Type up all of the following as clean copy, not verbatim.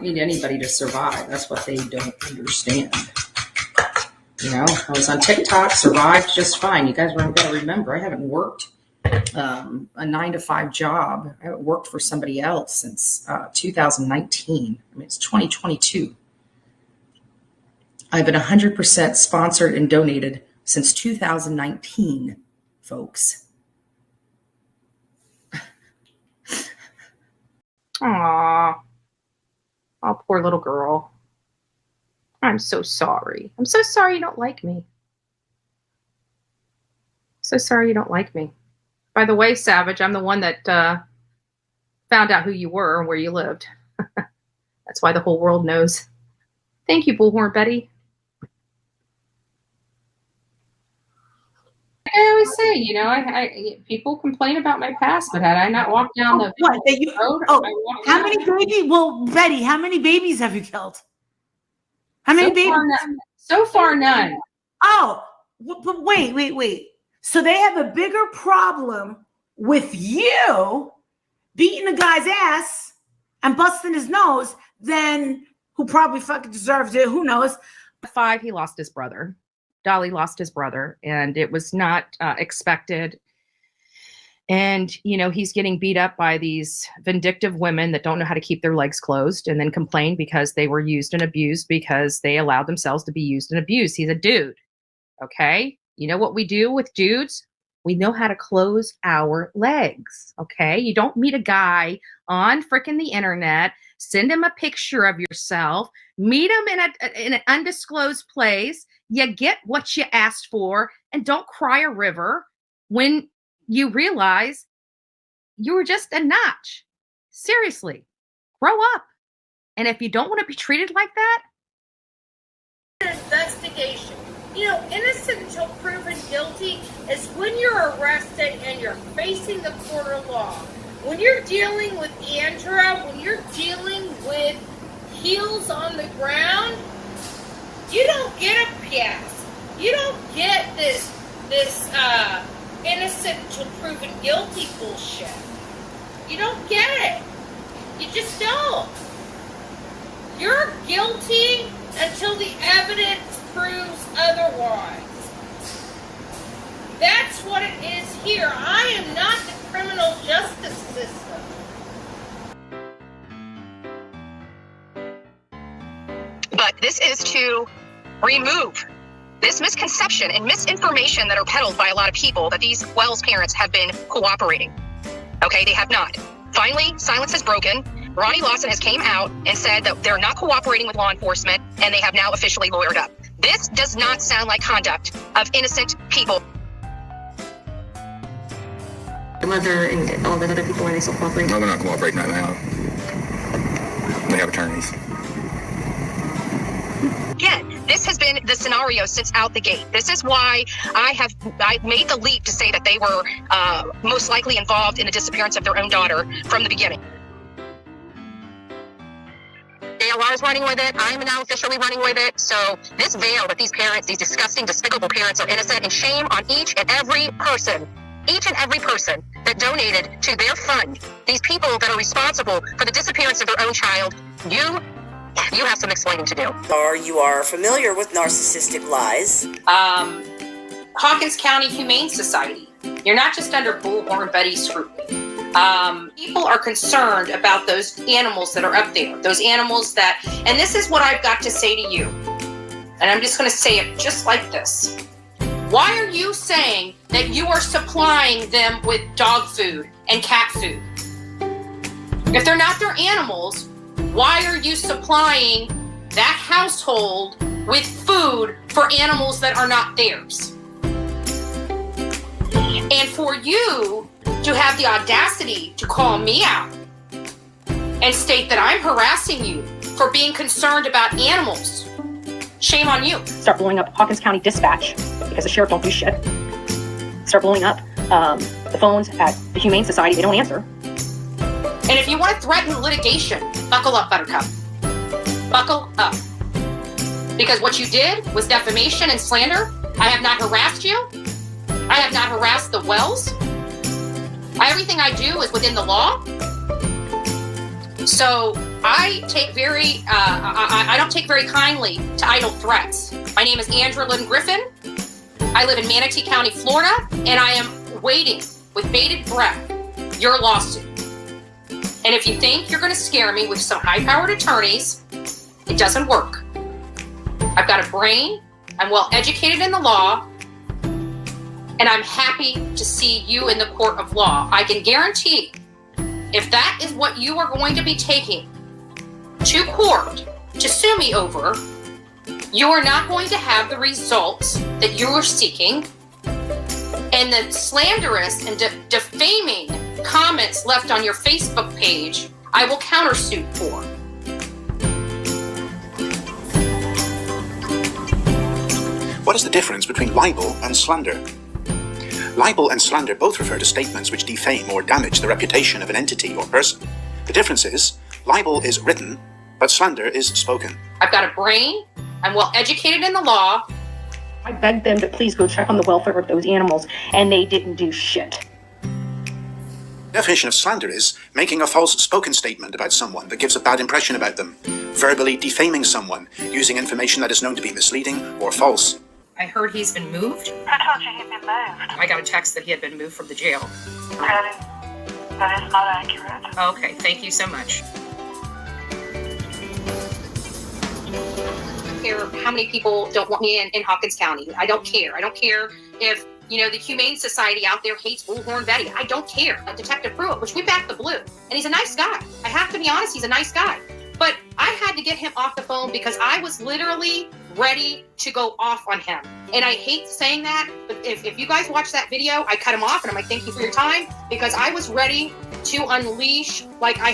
need anybody to survive. That's what they don't understand. You know, I was on TikTok, survived just fine. You guys got to remember, I haven't worked a 9-to-5 job. I haven't worked for somebody else since 2019. I mean, it's 2022. I've been 100% sponsored and donated since 2019, folks. Aww. Oh, poor little girl. I'm so sorry. I'm so sorry you don't like me. So sorry you don't like me. By the way, Savage, I'm the one that found out who you were and where you lived. That's why the whole world knows. Thank you, Bullhorn Betty. I always say, you know, I people complain about my past, but had I not walked down the road, how many babies? Well, Betty, how many babies have you killed? How many babies? So far, none. Oh, but wait. So they have a bigger problem with you beating a guy's ass and busting his nose than who probably fucking deserves it. Who knows? 5, he lost his brother. Dolly lost his brother, and it was not expected. And, you know, he's getting beat up by these vindictive women that don't know how to keep their legs closed and then complain because they were used and abused because they allowed themselves to be used and abused. He's a dude. Okay. You know what we do with dudes? We know how to close our legs. Okay. You don't meet a guy on frickin' the internet, send him a picture of yourself, meet him in an undisclosed place. You get what you asked for, and don't cry a river when you realize you were just a notch. Seriously, grow up. And if you don't want to be treated like that, investigation. You know, innocent until proven guilty is when you're arrested and you're facing the court of law. When you're dealing with Andra, when you're dealing with heels on the ground, you don't get a pass. You don't get this innocent until proven guilty bullshit. You don't get it. You just don't. You're guilty until the evidence proves otherwise. That's what it is here. I am not the criminal justice system. But this is to remove this misconception and misinformation that are peddled by a lot of people that these Wells parents have been cooperating. Okay, they have not. Finally, silence is broken. Ronnie Lawson has came out and said that they're not cooperating with law enforcement, and they have now officially lawyered up. This does not sound like conduct of innocent people. The mother and all the other people, are they still cooperating? No, they're not cooperating right now. They have attorneys. Again, this has been the scenario since out the gate. This is why I made the leap to say that they were most likely involved in the disappearance of their own daughter from the beginning. ALR is running with it. I'm now officially running with it. So this veil that these parents, these disgusting, despicable parents are innocent, and shame on each and every person that donated to their fund, these people that are responsible for the disappearance of their own child. You have some explaining to do. Or you are familiar with narcissistic lies. Hawkins County Humane Society. You're not just under Bullhorn Betty's scrutiny. People are concerned about those animals that are up there. Those animals that, and this is what I've got to say to you. And I'm just going to say it just like this. Why are you saying that you are supplying them with dog food and cat food? If they're not their animals, why are you supplying that household with food for animals that are not theirs? And for you to have the audacity to call me out and state that I'm harassing you for being concerned about animals, shame on you. Start blowing up Hawkins County Dispatch because the sheriff don't do shit. Start blowing up the phones at the Humane Society. They don't answer. And if you want to threaten litigation, buckle up, Buttercup. Buckle up. Because what you did was defamation and slander. I have not harassed you. I have not harassed the Wells. Everything I do is within the law. So I don't take very kindly to idle threats. My name is Andrea Lynn Griffin. I live in Manatee County, Florida, and I am waiting with bated breath your lawsuit. And if you think you're going to scare me with some high-powered attorneys, it doesn't work. I've got a brain, I'm well educated in the law, and I'm happy to see you in the court of law. I can guarantee, if that is what you are going to be taking to court to sue me over, you are not going to have the results that you are seeking, and the slanderous and defaming comments left on your Facebook page, I will countersuit for. What is the difference between libel and slander? Libel and slander both refer to statements which defame or damage the reputation of an entity or person. The difference is, libel is written, but slander is spoken. I've got a brain, I'm well educated in the law. I begged them to please go check on the welfare of those animals, and they didn't do shit. The definition of slander is making a false spoken statement about someone that gives a bad impression about them, verbally defaming someone, using information that is known to be misleading or false. I heard he's been moved. I told you he'd been moved. I got a text that he had been moved from the jail. That is not accurate. Okay, thank you so much. I don't care how many people don't want me in Hawkins County. I don't care. I don't care if, the Humane Society out there hates Bullhorn Betty. I don't care. Detective Pruitt, which we backed the blue. And he's a nice guy. I have to be honest, he's a nice guy. But I had to get him off the phone because I was literally ready to go off on him. And I hate saying that, but if you guys watch that video, I cut him off and I'm like, thank you for your time, because I was ready to unleash like I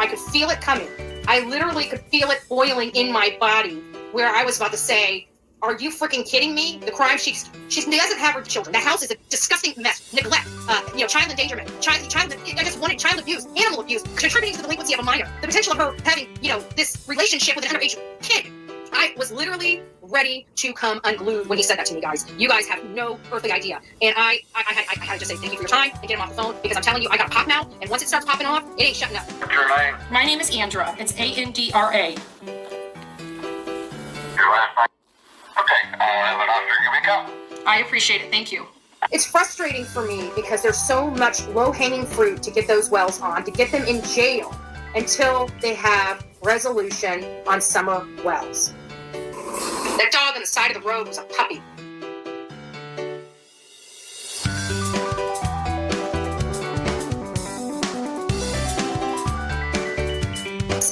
could feel it coming. I literally could feel it boiling in my body, where I was about to say, are you freaking kidding me? The crime, she doesn't have her children. The house is a disgusting mess. Neglect, child endangerment, child abuse, animal abuse, contributing to the delinquency of a minor. The potential of her having, this relationship with an underage kid. I was literally ready to come unglued when he said that to me, guys. You guys have no earthly idea. And I had to just say thank you for your time and get him off the phone, because I'm telling you, I got a pop now, and once it starts popping off, it ain't shutting up. What's your name? My name is Andra. It's Andra. Your last name? Okay, here we go. I appreciate it. Thank you. It's frustrating for me because there's so much low-hanging fruit to get those wells on, to get them in jail until they have resolution on summer wells. That dog on the side of the road was a puppy.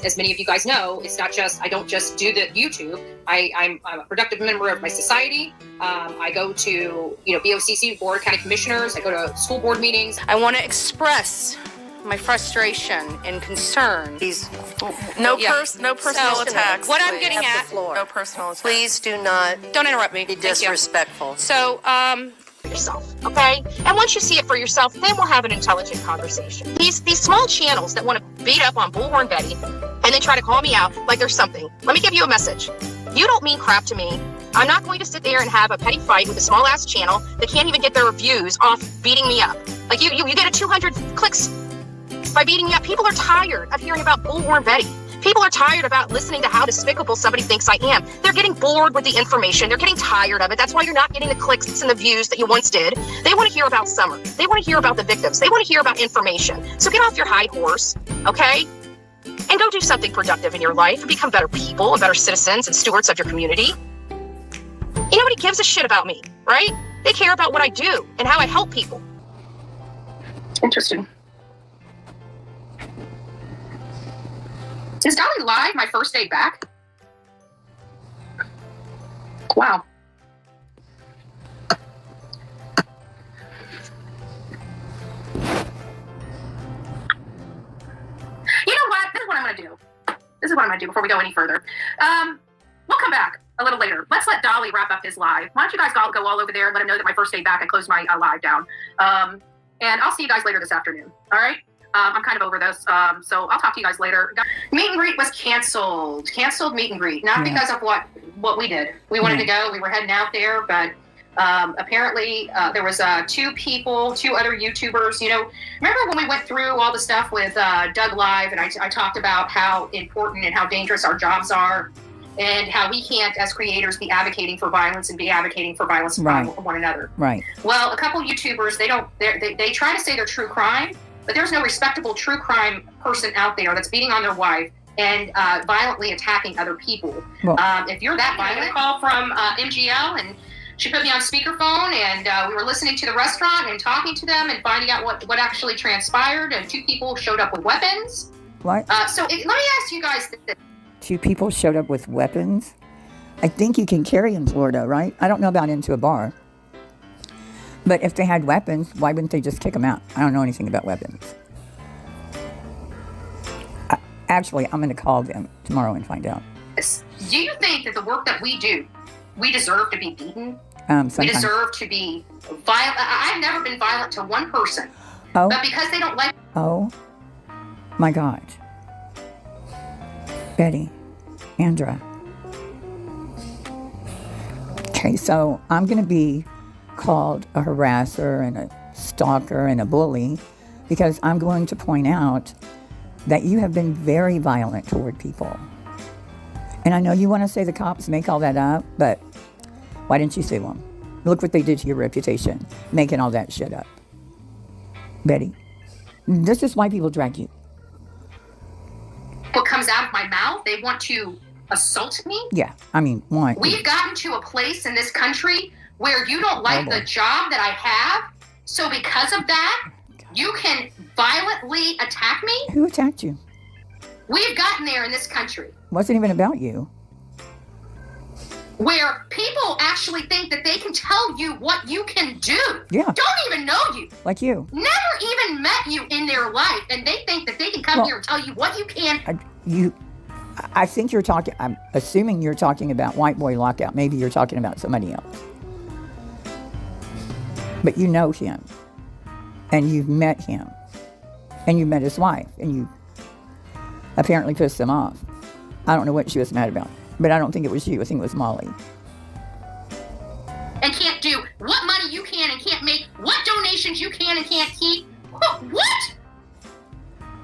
As many of you guys know, it's not just, I don't just do the YouTube. I'm a productive member of my society. I go to, BOCC, Board of County Commissioners. I go to school board meetings. I want to express my frustration and concern. No personal attacks. What I'm getting at, No personal attacks. Please don't interrupt me. be disrespectful. So, yourself, okay? And once you see it for yourself, then we'll have an intelligent conversation. These small channels that want to beat up on Bullhorn Betty and then try to call me out like there's something. Let me give you a message. You don't mean crap to me. I'm not going to sit there and have a petty fight with a small ass channel that can't even get their views off beating me up. Like you get a 200 clicks by beating me up. People are tired of hearing about Bullhorn Betty. People are tired about listening to how despicable somebody thinks I am. They're getting bored with the information. They're getting tired of it. That's why you're not getting the clicks and the views that you once did. They want to hear about Summer. They want to hear about the victims. They want to hear about information. So get off your high horse, okay? And go do something productive in your life and become better people and better citizens and stewards of your community. Nobody gives a shit about me, right? They care about what I do and how I help people. Interesting. Is Dolly live my first day back? Wow. You know what? This is what I'm going to do. This is what I'm going to do before we go any further. We'll come back a little later. Let's let Dolly wrap up his live. Why don't you guys go all over there and let him know that my first day back, I closed my live down. And I'll see you guys later this afternoon. All right? I'm kind of over this, so I'll talk to you guys later. Meet and greet was canceled. Canceled meet and greet, not because of what we did. We wanted to go. We were heading out there, but Apparently, there was two other YouTubers. You know, remember when we went through all the stuff with Doug Live, and I talked about how important and how dangerous our jobs are, and how we can't, as creators, be advocating for violence and be advocating for violence Right. upon one another. Right. Well, a couple YouTubers, they try to say they're true crime, but there's no respectable true crime person out there that's beating on their wife and violently attacking other people. Well, If you're that violent, call from MGL, and she put me on speakerphone, and we were listening to the restaurant and talking to them and finding out what actually transpired. And 2 people showed up with weapons. What? Let me ask you guys this. 2 people showed up with weapons? I think you can carry in Florida, right? I don't know about into a bar. But if they had weapons, why wouldn't they just kick them out? I don't know anything about weapons. Actually, I'm going to call them tomorrow and find out. Do you think that the work that we do, we deserve to be beaten? Sometimes. We deserve to be violent. I've never been violent to one person. Oh. But because they don't like... Oh, my God. Betty, Andra. Okay, so I'm going to be called a harasser and a stalker and a bully because I'm going to point out that you have been very violent toward people. And I know you want to say the cops make all that up, but why didn't you sue them? Look what they did to your reputation, making all that shit up. Betty, this is why people drag you. What comes out of my mouth, they want to assault me? Yeah, I mean, one. We've gotten to a place in this country where you don't like the job that I have, so because of that, you can violently attack me? Who attacked you? We've gotten there in this country. Wasn't even about you. Where people actually think that they can tell you what you can do. Yeah. Don't even know you. Like you. Never even met you in their life, and they think that they can come here and tell you what you can. I think you're talking, I'm assuming you're talking about White Boy Lockout. Maybe you're talking about somebody else. But you know him. And you've met him. And you met his wife. And you apparently pissed him off. I don't know what she was mad about. But I don't think it was you. I think it was Molly. And can't do what money you can and can't make, what donations you can and can't keep. What?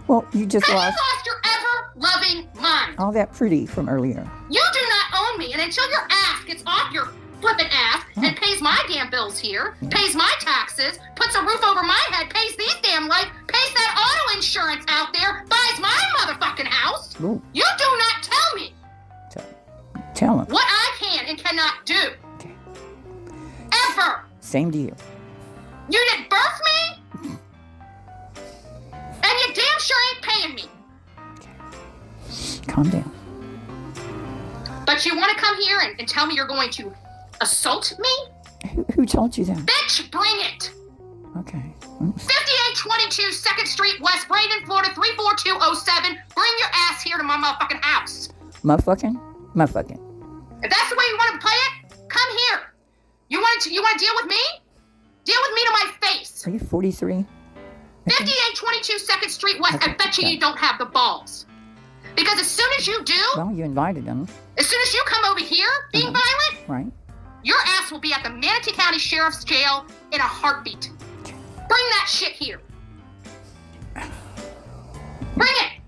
Well, you just Have lost you lost your ever-loving mind? all that pretty from earlier. You do not own me, and until your ass gets off your flippin' ass and pays my damn bills here, pays my taxes, puts a roof over my head, pays these damn lights, pays that auto insurance out there, buys my motherfucking house, Ooh. you do not tell me Tell him. what I can and cannot do. Okay. Ever. Same to you. You didn't birth me, and you damn sure ain't paying me. Calm down. But you want to come here and tell me you're going to assault me? Who told you that? Bitch, bring it. Okay. 5822 2nd Street, West Braden, Florida, 34207. Bring your ass here to my motherfucking house. Motherfucking? Motherfucking. If that's the way you want to play it, come here. You want to deal with me? Deal with me to my face. Are you 43? 5822 2nd Street, West. Okay, I bet you okay. you don't have the balls. Because as soon as you do, Well, you invited them, as soon as you come over here being violent, right? your ass will be at the Manatee County Sheriff's Jail in a heartbeat. Bring that shit here. Bring it.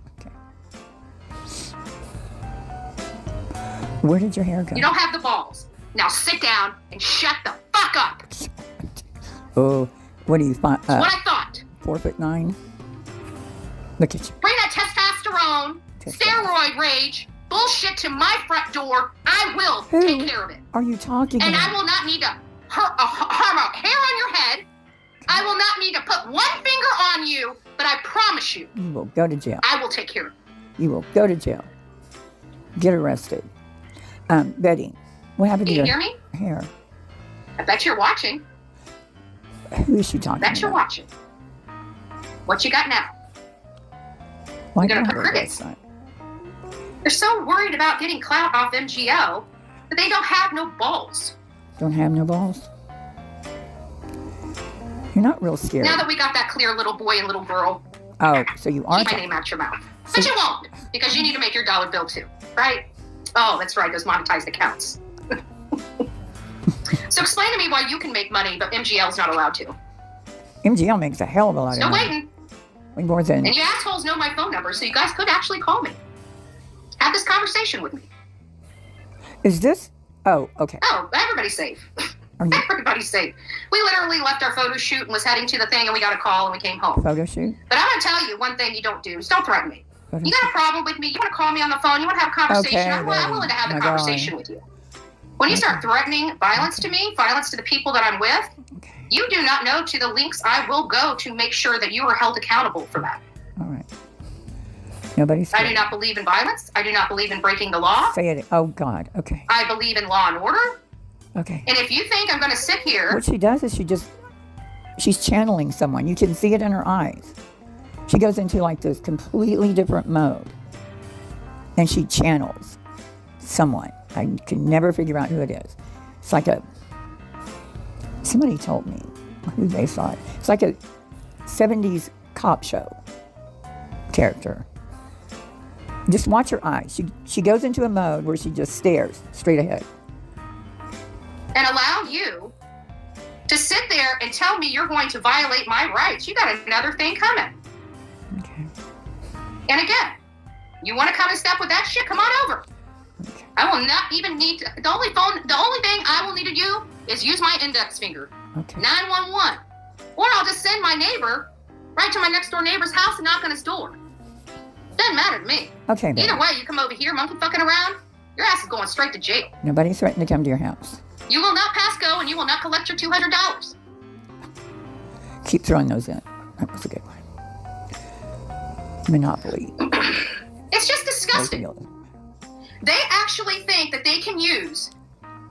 Where did your hair go? You don't have the balls. Now sit down and shut the fuck up. Oh, what do you find? That's what I thought. 4'9". Look at you. Bring that testosterone, steroid rage, bullshit to my front door. I will take care of it. Are you talking And about? I will not need to harm a hair on your head. I will not need to put one finger on you, but I promise you, You will go to jail. I will take care of it. You will go to jail. Get arrested. Betty, what happened Do to you your hear me? hair? I bet you're watching. Who is she talking Bet you're about? watching. What you got now? Why You're gonna not put her crickets. website? They're so worried about getting clout off MGL that they don't have no balls. Don't have no balls? You're not real scared. Now that we got that clear, little boy and little girl, Oh, so you are keep my name out your mouth. But you won't, because you need to make your dollar bill too, right? Oh, that's right, those monetized accounts. So explain to me why you can make money, but MGL's not allowed to. MGL makes a hell of a lot of Still money. waiting. Way more than. And you assholes know my phone number, so you guys could actually call me. Have this conversation with me. Is this? Oh, okay. Oh, everybody's safe. Everybody's safe. We literally left our photo shoot and was heading to the thing, and we got a call, and we came home. Photo shoot? But I'm going to tell you one thing you don't do is don't threaten me. Photo you got a problem with me, you want to call me on the phone, you want to have a conversation, Okay, I'm willing to have a my conversation God. with you. When you start threatening violence to me, violence to the people that I'm with, you do not know to the lengths I will go to make sure that you are held accountable for that. All right. Nobody's. I do not believe in violence. I do not believe in breaking the law. Say it. Oh, God. Okay. I believe in law and order. Okay. And if you think I'm going to sit here... What she does is she's channeling someone. You can see it in her eyes. She goes into like this completely different mode. And she channels someone. I can never figure out who it is. It's like somebody told me who they saw it. It's like a 70s cop show character. Just watch her eyes. She goes into a mode where she just stares straight ahead. And allow you to sit there and tell me you're going to violate my rights. You got another thing coming. Okay. And again, you want to come and step with that shit, come on over. Okay. I will not even need to, the only thing I will need to do is use my index finger. Okay. 911. Or I'll just send my neighbor right to my next door neighbor's house and knock on his door. Doesn't matter to me. Okay. Baby. Either way, you come over here monkey fucking around, your ass is going straight to jail. Nobody's threatened to come to your house. You will not pass go and you will not collect your $200. Keep throwing those in. That was a good one. Monopoly. It's just disgusting. They actually think that they can use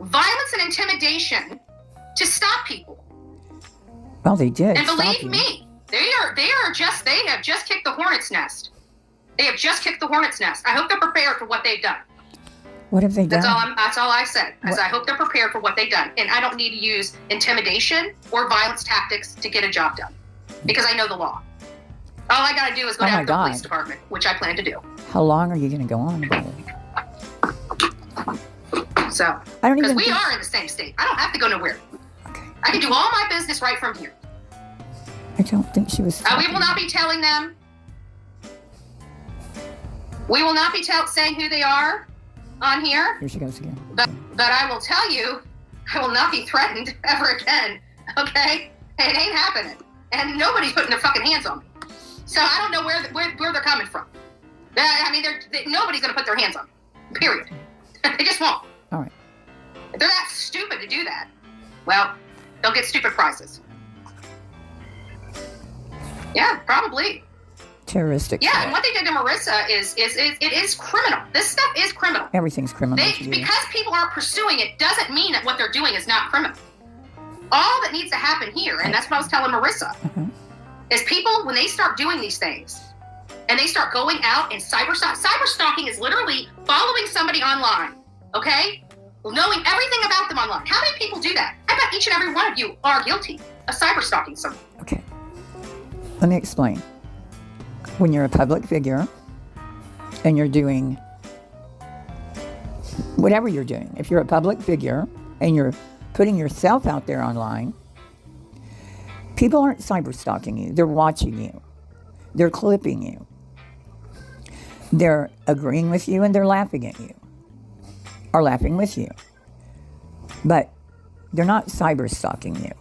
violence and intimidation to stop people. Well, they did. And believe me, they have just kicked the hornet's nest. They have just kicked the hornet's nest. I hope they're prepared for what they've done. What have they done? That's all I said. As I hope they're prepared for what they've done. And I don't need to use intimidation or violence tactics to get a job done. Because I know the law. All I got to do is go down to the police department, which I plan to do. How long are you going to go on about it? So, because we are in the same state. I don't have to go nowhere. Okay. I can do all my business right from here. I don't think she was. We will not be telling them. We will not be saying who they are on here. Here she goes again. But I will tell you, I will not be threatened ever again. Okay? It ain't happening. And nobody's putting their fucking hands on me. So I don't know where they're coming from. I mean, nobody's going to put their hands on me. Period. They just won't. All right. If they're that stupid to do that, well, they'll get stupid prizes. Yeah, probably. Terroristic. Yeah, and what they did to Marissa it is criminal. This stuff is criminal. Everything's criminal. Because people aren't pursuing it doesn't mean that what they're doing is not criminal. All that needs to happen here, and that's what I was telling Marissa, is people, when they start doing these things, and they start going out and cyberstalking is literally following somebody online, okay? Knowing everything about them online. How many people do that? I bet each and every one of you are guilty of cyberstalking someone. Okay. Let me explain. When you're a public figure and you're doing whatever you're doing, if you're a public figure and you're putting yourself out there online, people aren't cyberstalking you. They're watching you. They're clipping you. They're agreeing with you and they're laughing at you. Or laughing with you. But they're not cyberstalking you.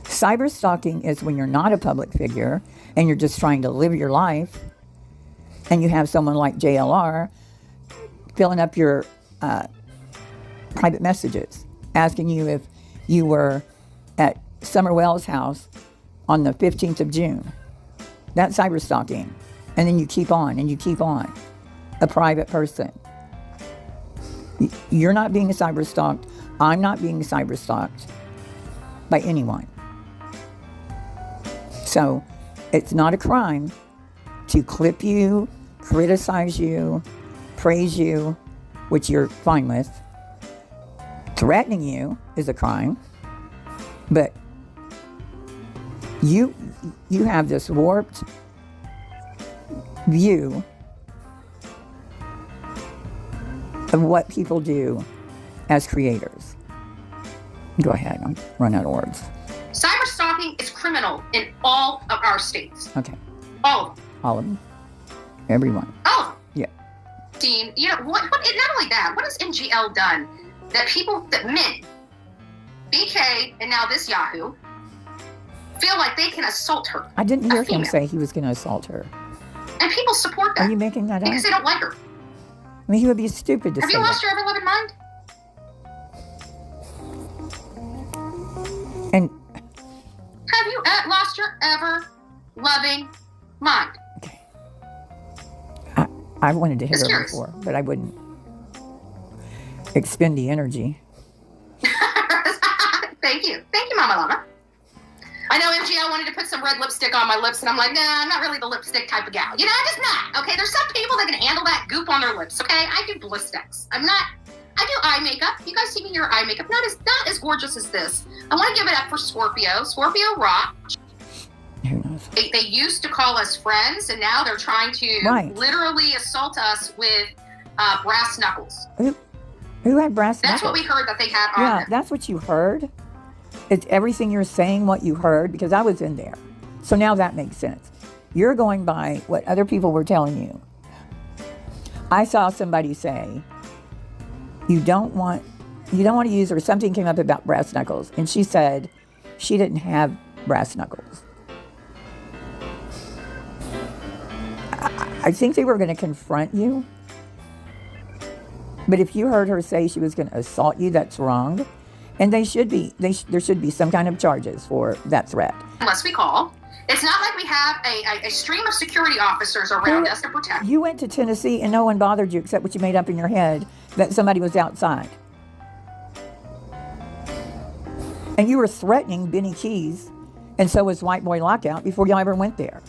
Cyberstalking is when you're not a public figure and you're just trying to live your life and you have someone like JLR filling up your private messages, asking you if you were at Summer Wells' house on the 15th of June. That's cyberstalking. And then you keep on and you keep on. A private person. You're not being cyberstalked. I'm not being cyberstalked by anyone. So it's not a crime to clip you, criticize you, praise you, which you're fine with. Threatening you is a crime. But you have this warped view of what people do as creators. Go ahead. I'm running out of words. Cyberstalking is criminal in all of our states. Okay. All of them. All of them. Everyone. All of them. Yeah. Dean, you know, what, not only that, what has NGL done that people, that men, BK, and now this Yahoo, feel like they can assault her? I didn't hear him female. say he was going to assault her. And people support that. Are you making that up? Because they don't like her. I mean, he would be stupid to Have say you lost that. your ever-loving mind? And Have you lost your ever-loving mind? I wanted to hit It's her curious. before, but I wouldn't expend the energy. Thank you, Mama Llama. I know MGL wanted to put some red lipstick on my lips, and I'm like, nah, I'm not really the lipstick type of gal. You know, I'm just not. Okay, there's some people that can handle that goop on their lips. Okay, I do ballistics. I do eye makeup. You guys see me in your eye makeup? Not as gorgeous as this. I want to give it up for Scorpio. Scorpio rock. Who knows? They used to call us friends, and now they're trying to literally assault us with brass knuckles. Who had brass That's knuckles? what we heard that they had on Yeah, them. that's what you heard. It's everything you're saying, what you heard, because I was in there. So now that makes sense. You're going by what other people were telling you. I saw somebody say, you don't want to use her. Something came up about brass knuckles, and she said she didn't have brass knuckles. I think they were going to confront you. But if you heard her say she was going to assault you, that's wrong. And there should be some kind of charges for that threat. Unless we call. It's not like we have a stream of security officers around us to protect. You went to Tennessee and no one bothered you except what you made up in your head that somebody was outside. And you were threatening Benny Keys, and so was White Boy Lockout before y'all ever went there.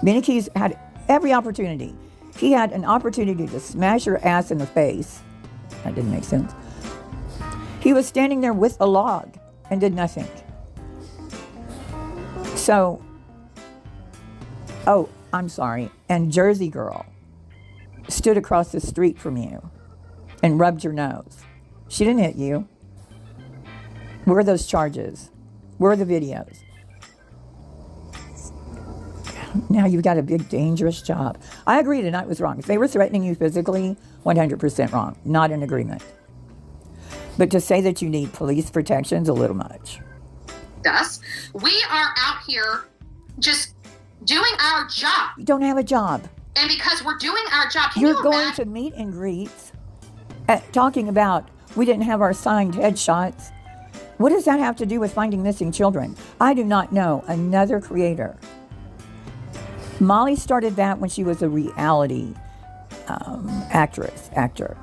Benny Keys had every opportunity. He had an opportunity to smash your ass in the face. That didn't make sense. He was standing there with a log and did nothing. So, I'm sorry. And Jersey Girl stood across the street from you and rubbed your nose. She didn't hit you. Where are those charges? Where are the videos? Now you've got a big, dangerous job. I agree tonight was wrong. If they were threatening you physically, 100% wrong. Not in agreement. But to say that you need police protection's a little much. Us. We are out here just doing our job. You don't have a job. And because we're doing our job, can You're you going imagine? to meet and greets, talking about we didn't have our signed headshots. What does that have to do with finding missing children? I do not know another creator. Molly started that when she was a reality actor.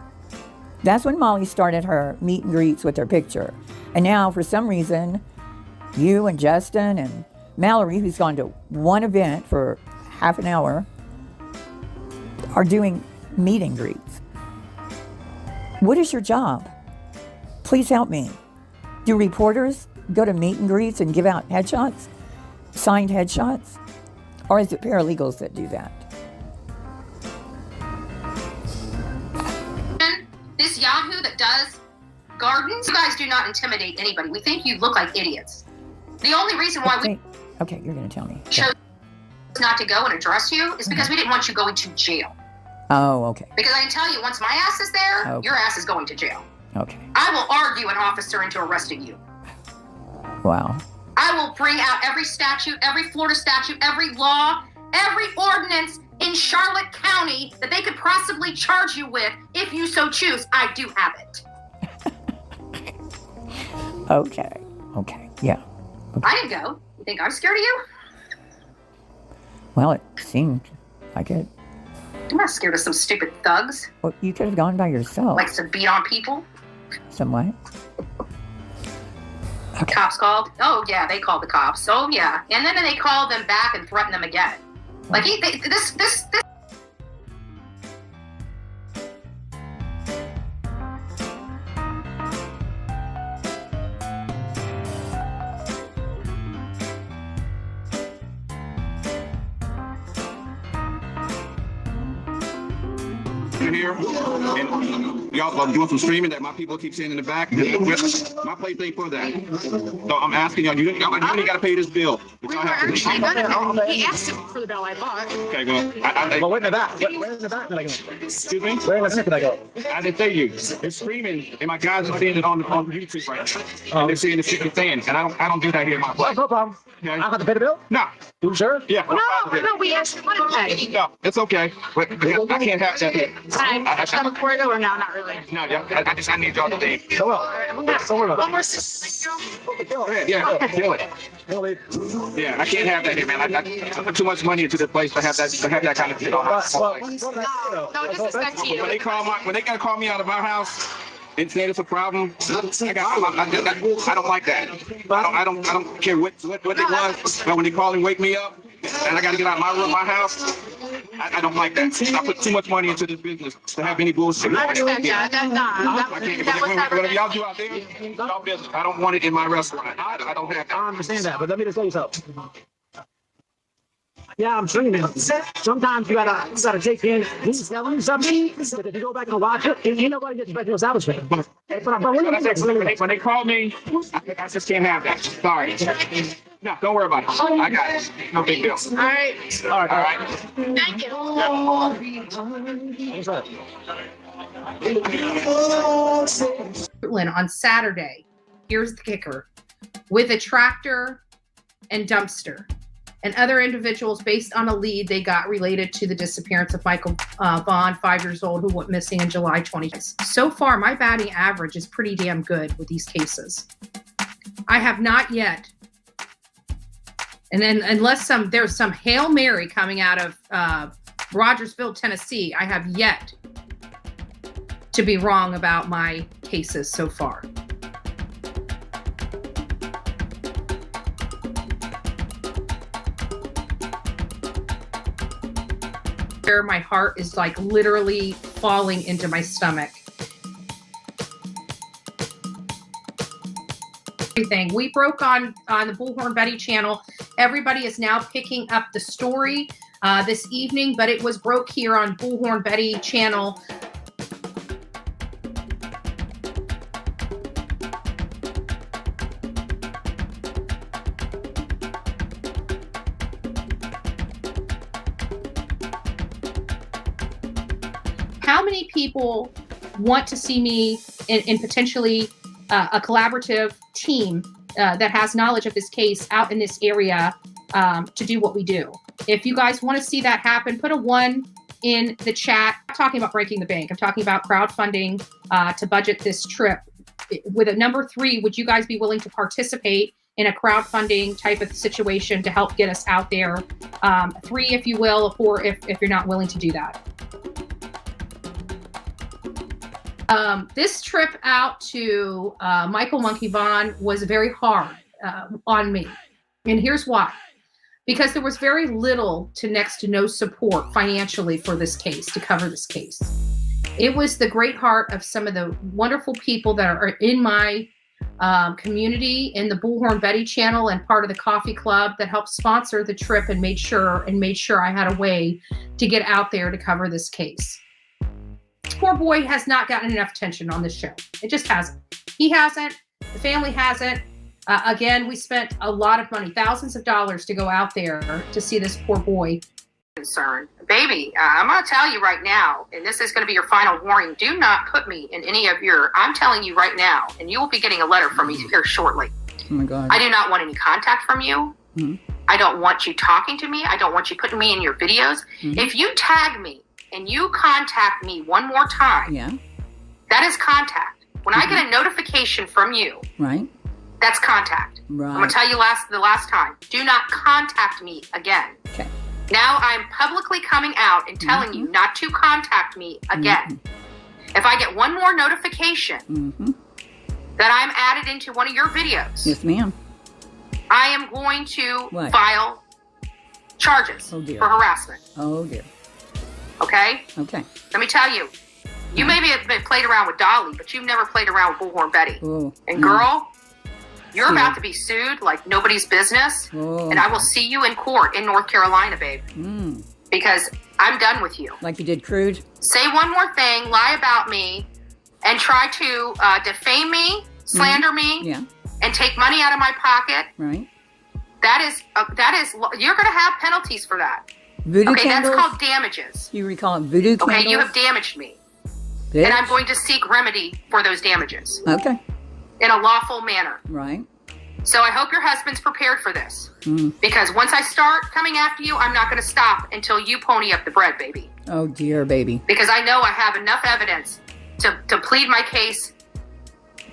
That's when Molly started her meet and greets with her picture. And now, for some reason, you and Justin and Mallory, who's gone to one event for half an hour, are doing meet and greets. What is your job? Please help me. Do reporters go to meet and greets and give out headshots? Signed headshots? Or is it paralegals that do that? This Yahoo that does gardens, you guys do not intimidate anybody. We think you look like idiots. The only reason why we Okay, you're going to tell me. chose not to go and address you is because we didn't want you going to jail. Oh, okay. Because I can tell you, once my ass is there, Okay. your ass is going to jail. Okay. I will argue an officer into arresting you. Wow. I will bring out every statute, every Florida statute, every law, every ordinance in Charlotte County that they could possibly charge you with if you so choose. I do have it. Okay. Yeah. I didn't go. You think I'm scared of you? Well, it seemed like it. I'm not scared of some stupid thugs. Well, you could have gone by yourself. Likes to beat on people. Some way. Cops called? Oh, yeah, they called the cops. Oh, yeah. And then they called them back and threatened them again. Like, this You're here, and y'all are doing some streaming that my people keep saying in the back. My place ain't for that. So I'm asking y'all, you ain't got to pay this bill. We were actually he asked for the bill I bought. Okay, well, well, where in the back? Where in the back did I go? Excuse me? Where in the back did I go? I didn't say you. It's streaming, and my guys are seeing it on YouTube right now. And they're seeing the shit you're saying, and I don't do that here in my place. No problem. Okay. I have to pay the bill? No. You sure? Yeah. No, we actually want to pay. No, it's okay. But I can't have that here. I come before I go or no, not really. No, I need y'all to leave. So well. Don't worry about it. One more Go ahead. Yeah, kill it. Yeah, I can't have that here, man. I put too much money into this place to have that kind of shit on my place. No disrespect to you. When they gotta call me out of my house and say it's a problem, I don't like that. I don't care what it was, but when they call and wake me up and I gotta get out of my room, my house, I don't like that. I put too much money into this business to have any bullshit. I respect that. Whatever y'all do out there, y'all business. I don't want it in my restaurant. I don't have that. I understand that, but let me just tell you something. Yeah, I'm streaming. Sometimes you gotta take in he's telling something. But if you go back and watch it, ain't nobody gets back to your establishment. But when they call me, I just can't have that. Sorry. No, don't worry about it. I got it. No big deal. All right. All right. Thank you. Portland on Saturday. Here's the kicker. With a tractor and dumpster and other individuals based on a lead they got related to the disappearance of Michael Vaughan, 5 years old, who went missing in July 20th. So far, my batting average is pretty damn good with these cases. I have not yet, and then unless there's some Hail Mary coming out of Rogersville, Tennessee, I have yet to be wrong about my cases so far. My heart is like literally falling into my stomach. Everything we broke on the Bullhorn Betty channel. Everybody is now picking up the story this evening, but it was broke here on Bullhorn Betty channel. How many people want to see me in potentially a collaborative team that has knowledge of this case out in this area to do what we do? If you guys want to see that happen, put a 1 in the chat. I'm talking about breaking the bank. I'm talking about crowdfunding to budget this trip. With a number 3, would you guys be willing to participate in a crowdfunding type of situation to help get us out there? 3, if you will, 4 if you're not willing to do that. This trip out to Michael Monkey Vaughan was very hard on me. And here's why. Because there was very little to next to no support financially for this case, to cover this case. It was the great heart of some of the wonderful people that are in my community, in the Bullhorn Betty channel and part of the coffee club that helped sponsor the trip and made sure I had a way to get out there to cover this case. Poor boy has not gotten enough attention on this show. It just hasn't. He hasn't. The family hasn't. Again, we spent a lot of money, thousands of dollars to go out there to see this poor boy. Concern. Baby, I'm going to tell you right now, and this is going to be your final warning, do not put me in any of your, I'm telling you right now, and you will be getting a letter from me here shortly. Oh my God. I do not want any contact from you. Mm-hmm. I don't want you talking to me. I don't want you putting me in your videos. Mm-hmm. If you tag me and you contact me one more time, that is contact. When I get a notification from you, that's contact. I'm going to tell you the last time, do not contact me again. Okay. Now I'm publicly coming out and telling you not to contact me again. If I get one more notification that I'm added into one of your videos, yes, ma'am, I am going to file charges for harassment. Oh, dear. Okay? Okay. Let me tell you, you maybe have been played around with Dolly, but you've never played around with Bullhorn Betty. Ooh, and girl, you're about to be sued like nobody's business, and I will see you in court in North Carolina, babe. Because I'm done with you. Like you did Crude? Say one more thing, lie about me, and try to defame me, slander me, and take money out of my pocket. Right. That is, you're going to have penalties for that. Voodoo okay, candles? that's called damages. You recall it voodoo candles? Okay, you have damaged me. Bitch. And I'm going to seek remedy for those damages. Okay. In a lawful manner. Right. So I hope your husband's prepared for this. Because once I start coming after you, I'm not going to stop until you pony up the bread, baby. Oh, dear baby. Because I know I have enough evidence to plead my case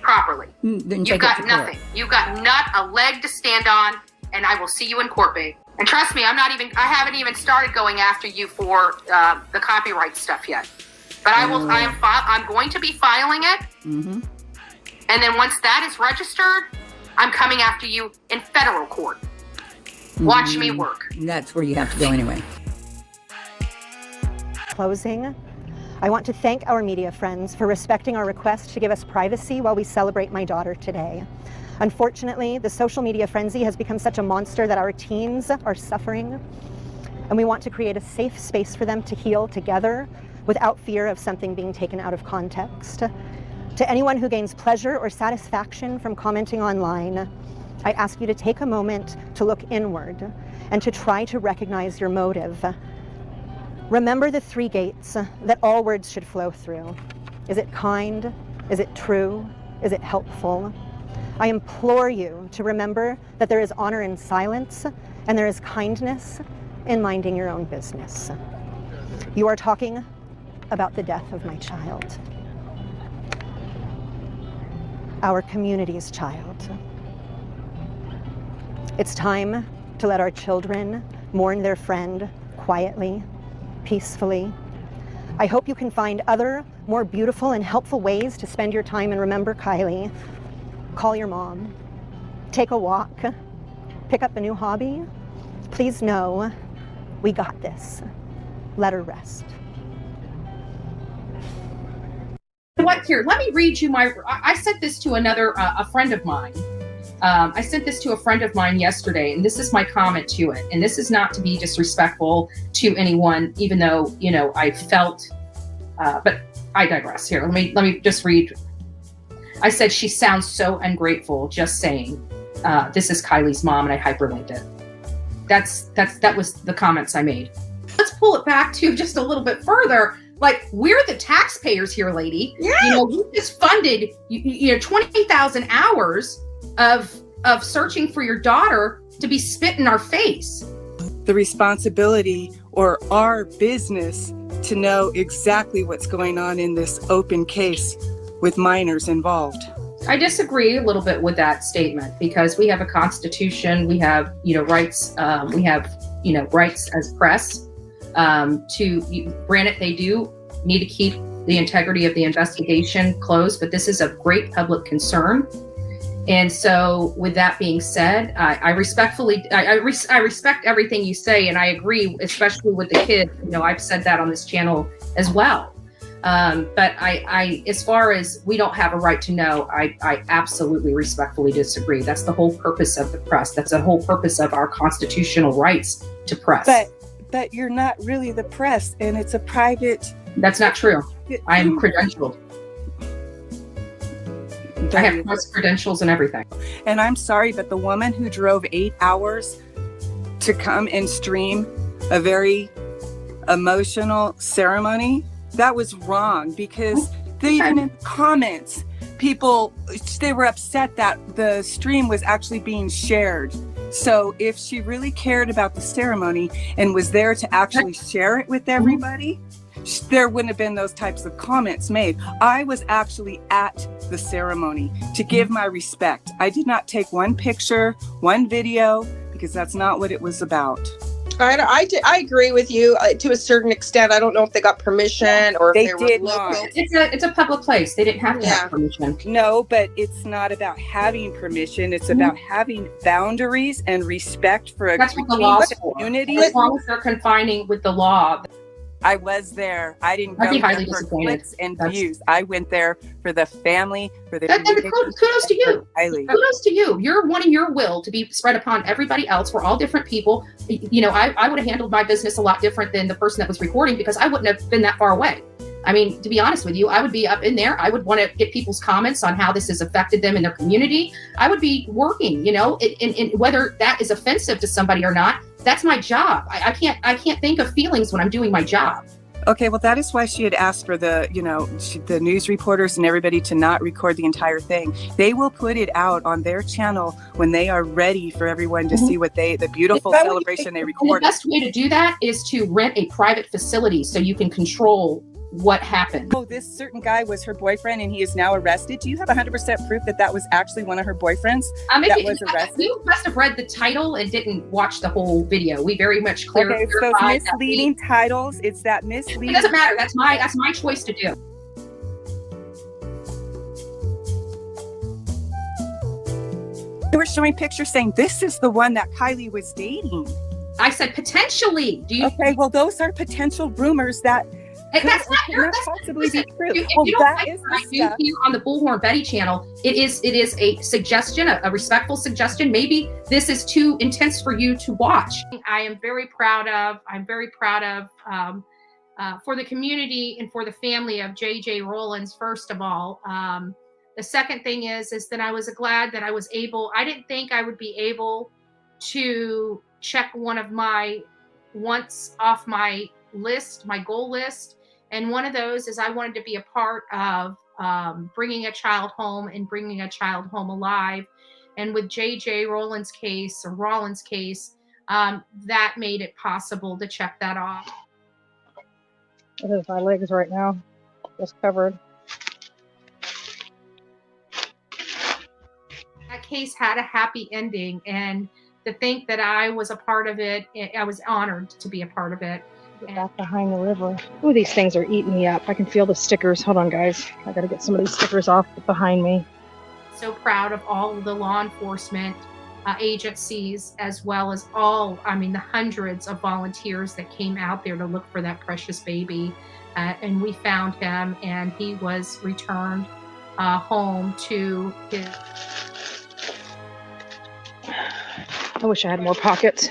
properly. You've got nothing. You've got not a leg to stand on, and I will see you in court, babe. And trust me, I haven't even started going after you for the copyright stuff yet. But I'm going to be filing it. Mm-hmm. And then once that is registered, I'm coming after you in federal court. Watch me work. That's where you have to go anyway. Closing, I want to thank our media friends for respecting our request to give us privacy while we celebrate my daughter today. Unfortunately, the social media frenzy has become such a monster that our teens are suffering, and we want to create a safe space for them to heal together without fear of something being taken out of context. To anyone who gains pleasure or satisfaction from commenting online, I ask you to take a moment to look inward and to try to recognize your motive. Remember the 3 gates that all words should flow through. Is it kind? Is it true? Is it helpful? I implore you to remember that there is honor in silence and there is kindness in minding your own business. You are talking about the death of my child. Our community's child. It's time to let our children mourn their friend quietly, peacefully. I hope you can find other, more beautiful and helpful ways to spend your time and remember Kylie. Call your mom, take a walk, pick up a new hobby. Please know we got this. Let her rest. What here? Let me read you I sent this to a friend of mine. I sent this to a friend of mine yesterday, and this is my comment to it. And this is not to be disrespectful to anyone, even though, I felt, but I digress here. Let me just read. I said, she sounds so ungrateful just saying, this is Kylie's mom, and I hyperlinked it. That was the comments I made. Let's pull it back to just a little bit further. Like, we're the taxpayers here, lady. Yeah. We just funded 20,000 hours of searching for your daughter to be spit in our face. The responsibility or our business to know exactly what's going on in this open case with minors involved. I disagree a little bit with that statement because we have a constitution, we have, rights, we have, rights as press. Granted, they do need to keep the integrity of the investigation closed, but this is a great public concern. And so with that being said, I respectfully, I respect everything you say, and I agree, especially with the kids. I've said that on this channel as well. But I, as far as we don't have a right to know, I absolutely respectfully disagree. That's the whole purpose of the press. That's the whole purpose of our constitutional rights to press. But you're not really the press, and it's a private. That's not true. I am credentialed. I have press credentials and everything. And I'm sorry, but the woman who drove 8 hours to come and stream a very emotional ceremony, that was wrong, because even in the comments, people, they were upset that the stream was actually being shared. So if she really cared about the ceremony and was there to actually share it with everybody, there wouldn't have been those types of comments made. I was actually at the ceremony to give my respect. I did not take one picture, one video, because that's not what it was about. I agree with you to a certain extent. I don't know if they got permission or if they did not. It's a public place. They didn't have to have permission. No, but it's not about having permission. It's about having boundaries and respect for a community. As long as they're confining with the law. I was there. I didn't I'd go be highly there for disappointed. clicks and views. I went there for the family, for the Kudos to you. Kylie. Kudos to you. You're wanting your will to be spread upon everybody else. We're all different people. You know, I would have handled my business a lot different than the person that was recording because I wouldn't have been that far away. I mean, to be honest with you, I would be up in there. I would want to get people's comments on how this has affected them in their community. I would be working, you know, and whether that is offensive to somebody or not, that's my job. I can't think of feelings when I'm doing my job. Okay, well, that is why she had asked for the, the news reporters and everybody to not record the entire thing. They will put it out on their channel when they are ready for everyone to see the beautiful celebration they recorded. The best way to do that is to rent a private facility so you can control what happened. Oh, this certain guy was her boyfriend and he is now arrested. Do you have 100% proof that was actually one of her boyfriends that was arrested? You must have read the title and didn't watch the whole video. We very much Okay, so it's misleading titles. It's that misleading. It doesn't matter. That's my choice to do. They were showing pictures saying this is the one that Kylie was dating. I said potentially. Do you? Okay, well, those are potential rumors that. That's not your possibly be true. If you don't like what I do here on the Bullhorn Betty channel, it is a suggestion, a respectful suggestion. Maybe this is too intense for you to watch. I'm very proud of for the community and for the family of JJ Rollins. First of all, the second thing is that I was glad that I was able. I didn't think I would be able to check one of my wants off my list, my goal list. And one of those is I wanted to be a part of bringing a child home and bringing a child home alive. And with JJ Rollins' case, that made it possible to check that off. It is my legs right now, just covered. That case had a happy ending, and to think that I was a part of it, I was honored to be a part of it. Get back behind the river. Ooh, these things are eating me up. I can feel the stickers. Hold on, guys. I gotta get some of these stickers off behind me. So proud of all of the law enforcement agencies, as well as the hundreds of volunteers that came out there to look for that precious baby. And we found him, and he was returned home to his... I wish I had more pockets.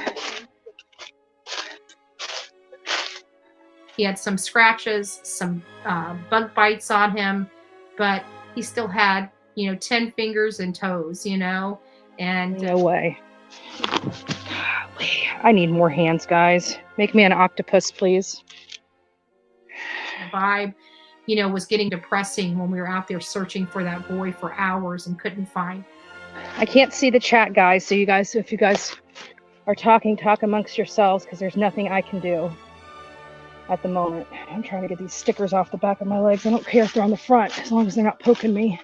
He had some scratches, some bug bites on him, but he still had, 10 fingers and toes, and no way. I need more hands, guys. Make me an octopus, please. The vibe, was getting depressing when we were out there searching for that boy for hours and couldn't find. I can't see the chat, guys. So if you guys are talking, talk amongst yourselves, because there's nothing I can do at the moment. I'm trying to get these stickers off the back of my legs. I don't care if they're on the front, as long as they're not poking me.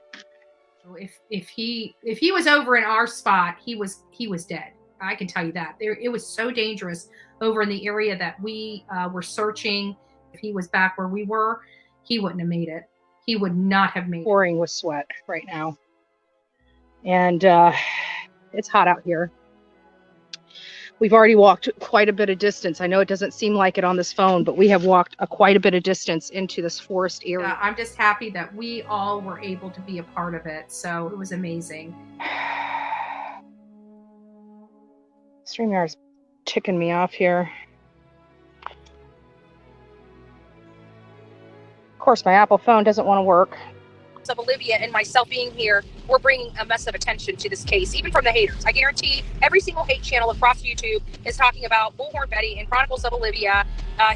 If he was over in our spot, he was dead. I can tell you that. It was so dangerous over in the area that we were searching. If he was back where we were, he wouldn't have made it. He would not have made it. Pouring with sweat right now. And it's hot out here. We've already walked quite a bit of distance. I know it doesn't seem like it on this phone, but we have walked quite a bit of distance into this forest area. I'm just happy that we all were able to be a part of it. So it was amazing. StreamYard's ticking me off here. Of course, my Apple phone doesn't want to work. Of Olivia and myself being here, we're bringing a mess of attention to this case, even from the haters. I guarantee every single hate channel across YouTube is talking about Bullhorn Betty and Chronicles of Olivia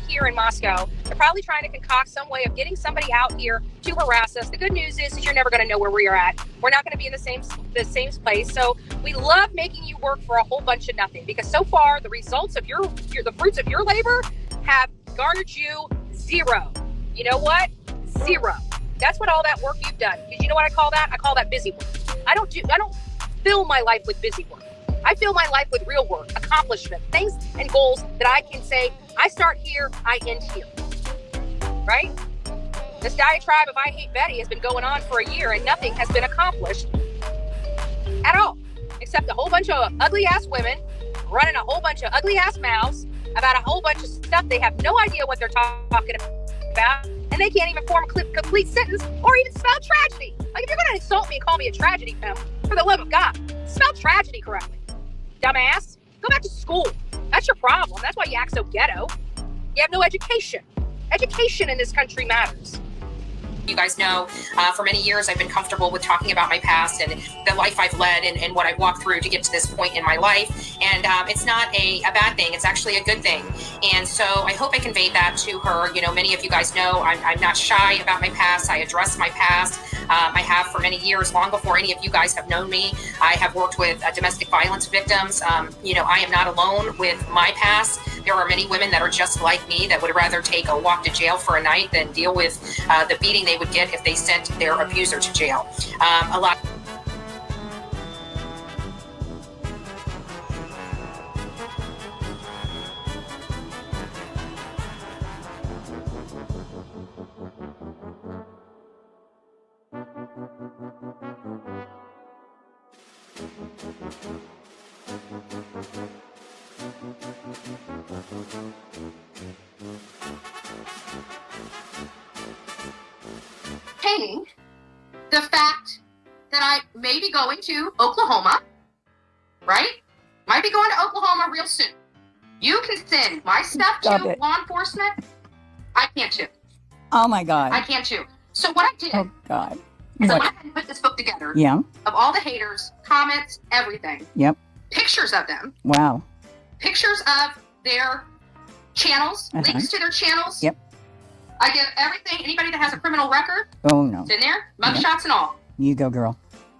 here in Moscow. They're probably trying to concoct some way of getting somebody out here to harass us. The good news is you're never going to know where we are at. We're not going to be in the same place. So we love making you work for a whole bunch of nothing, because so far the results of the fruits of your labor have garnered you zero. You know what? Zero. That's what all that work you've done. Because you know what I call that? I call that busy work. I don't fill my life with busy work. I fill my life with real work, accomplishment, things and goals that I can say, I start here, I end here. Right? This diatribe of I hate Betty has been going on for a year and nothing has been accomplished at all. Except a whole bunch of ugly ass women running a whole bunch of ugly ass mouths about a whole bunch of stuff. They have no idea what they're talking about, and they can't even form a complete sentence or even spell tragedy. Like, if you're going to insult me and call me a tragedy pimp, for the love of God, spell tragedy correctly. Dumbass. Go back to school. That's your problem. That's why you act so ghetto. You have no education. Education in this country matters. You guys know, for many years I've been comfortable with talking about my past and the life I've led and what I've walked through to get to this point in my life. And it's not a bad thing. It's actually a good thing. And so I hope I conveyed that to her. You know, many of you guys know I'm not shy about my past. I address my past. I have for many years, long before any of you guys have known me. I have worked with domestic violence victims. You know, I am not alone with my past. There are many women that are just like me that would rather take a walk to jail for a night than deal with the beating they would get if they sent their abuser to jail. A lot. The fact that I may be going to Oklahoma, right? Might be going to Oklahoma real soon. You can send my stuff to law enforcement. I can't too. Oh my God. I can't too. So what I did Oh God. is I What? went ahead and put this book together. Yeah. Of all the haters, comments, everything. Yep. Pictures of them. Wow. Pictures of their channels, links to their channels. Yep. I give everything, anybody that has a criminal record, Oh no. it's in there, mugshots and all. You go, girl.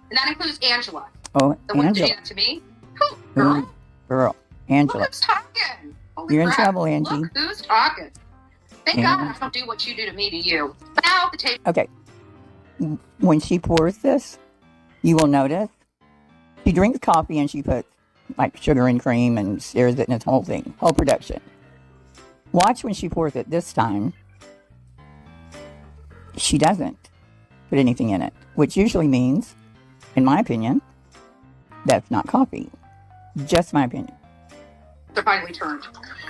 And that includes Angela, Oh, the one who Angela. did that to me. Who, girl? Girl. Angela. Look who's talking. Holy You're in crap. trouble, Angie. Look who's talking. Thank God I don't do what you do to me to you. Now the tape. Okay. When she pours this, you will notice she drinks coffee and she puts like sugar and cream and stirs it in its whole thing, whole production. Watch when she pours it this time. She doesn't put anything in it, which usually means, in my opinion, that's not coffee. Just my opinion. They're finally turned.